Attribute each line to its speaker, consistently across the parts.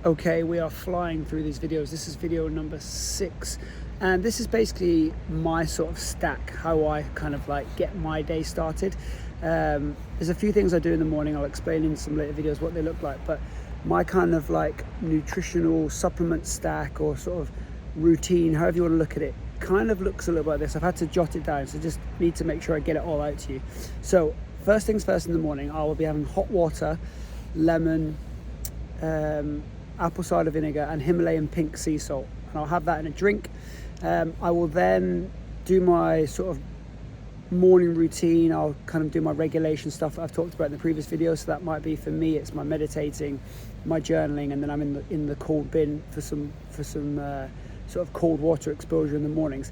Speaker 1: Okay, we are flying through these videos. This is video number 6, and this is basically my sort of stack, how I kind of like get my day started. There's a few things I do in the morning. I'll explain in some later videos what they look like, but my kind of like nutritional supplement stack or sort of routine, however you want to look at it, kind of looks a little like this. I've had to jot it down, so just need to make sure I get it all out to you. So first things first, in the morning I will be having hot water, lemon, apple cider vinegar and Himalayan pink sea salt, and I'll have that in a drink. I will then do my sort of morning routine. I'll kind of do my regulation stuff that I've talked about in the previous video. So that might be, for me, it's my meditating, my journaling, and then I'm in the cold bin for some sort of cold water exposure in the mornings.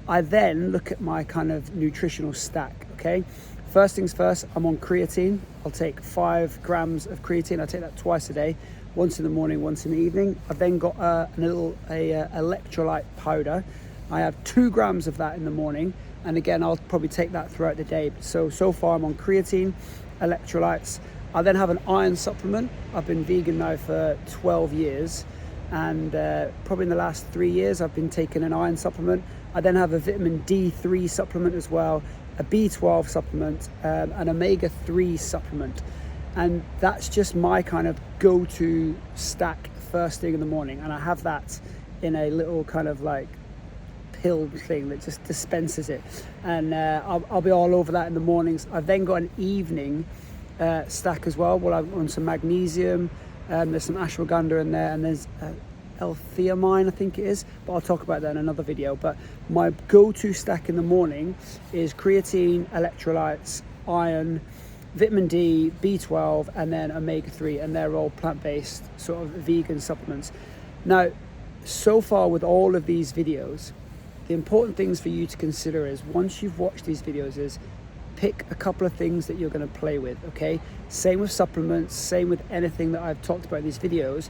Speaker 1: I then look at my kind of nutritional stack. Okay, first things first, I'm on creatine. I'll take 5 grams of creatine. I take that twice a day, once in the morning, once in the evening. I've then got a electrolyte powder. I have 2 grams of that in the morning, and again I'll probably take that throughout the day. So far I'm on creatine, electrolytes. I then have an iron supplement. I've been vegan now for 12 years, and probably in the last 3 years I've been taking an iron supplement. I then have a vitamin D3 supplement as well, a B12 supplement, an omega-3 supplement. And that's just my kind of go-to stack first thing in the morning. And I have that in a little kind of like pill thing that just dispenses it. And I'll be all over that in the mornings. I've then got an evening stack as well. Well, I'm on some magnesium, there's some ashwagandha in there, and there's L-theanine, I think it is, but I'll talk about that in another video. But my go-to stack in the morning is creatine, electrolytes, iron, vitamin D, B12, and then omega-3, and they're all plant-based sort of vegan supplements. Now, so far with all of these videos, the important things for you to consider is, once you've watched these videos, is pick a couple of things that you're going to play with. Okay, same with supplements, same with anything that I've talked about in these videos.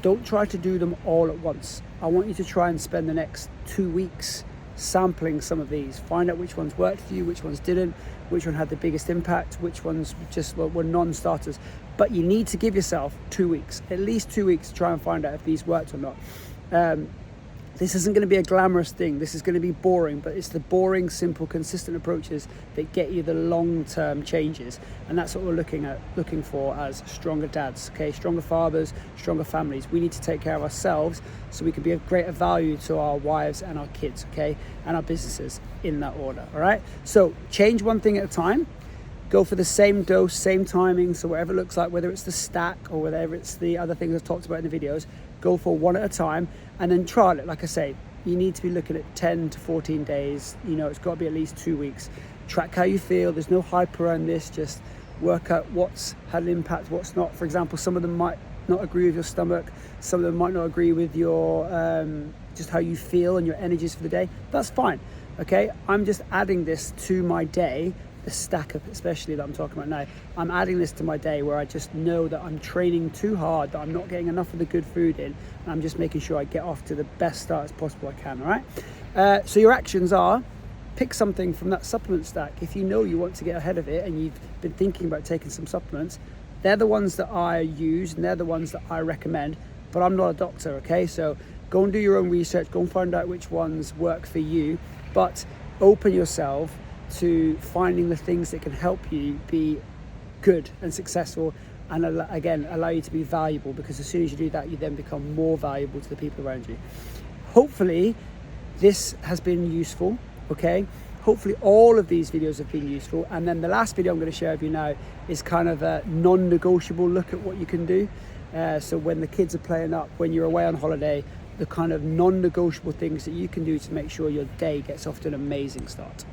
Speaker 1: Don't try to do them all at once. I want you to try and spend the next 2 weeks sampling some of these. Find out which ones worked for you, which ones didn't, which one had the biggest impact, which ones just were non-starters. But you need to give yourself 2 weeks, at least 2 weeks, to try and find out if these worked or not. This isn't going to be a glamorous thing. This is going to be boring, but it's the boring, simple, consistent approaches that get you the long-term changes. And that's what we're looking for as stronger dads, okay? Stronger fathers, stronger families. We need to take care of ourselves so we can be of greater value to our wives and our kids, okay? And our businesses, in that order, all right? So change one thing at a time. Go for the same dose, same timing, so whatever it looks like, whether it's the stack or whatever it's the other things I've talked about in the videos, go for one at a time and then trial it. Like I say, you need to be looking at 10 to 14 days. You know, it's got to be at least 2 weeks. Track how you feel. There's no hype around this. Just work out what's had an impact, what's not. For example, some of them might not agree with your stomach. Some of them might not agree with your just how you feel and your energies for the day. That's fine. Okay, I'm just adding this to my day. The stack up, especially, that I'm talking about now, I'm adding this to my day where I just know that I'm training too hard, that I'm not getting enough of the good food in, and I'm just making sure I get off to the best start as possible I can. All right, so your actions are: pick something from that supplement stack. If you know you want to get ahead of it and you've been thinking about taking some supplements, they're the ones that I use and they're the ones that I recommend, but I'm not a doctor. Okay, so go and do your own research, go and find out which ones work for you, but open yourself to finding the things that can help you be good and successful, and again allow you to be valuable, because as soon as you do that, you then become more valuable to the people around you. Hopefully this has been useful. Okay, hopefully all of these videos have been useful, and then the last video I'm going to share with you now is kind of a non-negotiable look at what you can do. So when the kids are playing up, when you're away on holiday, the kind of non-negotiable things that you can do to make sure your day gets off to an amazing start.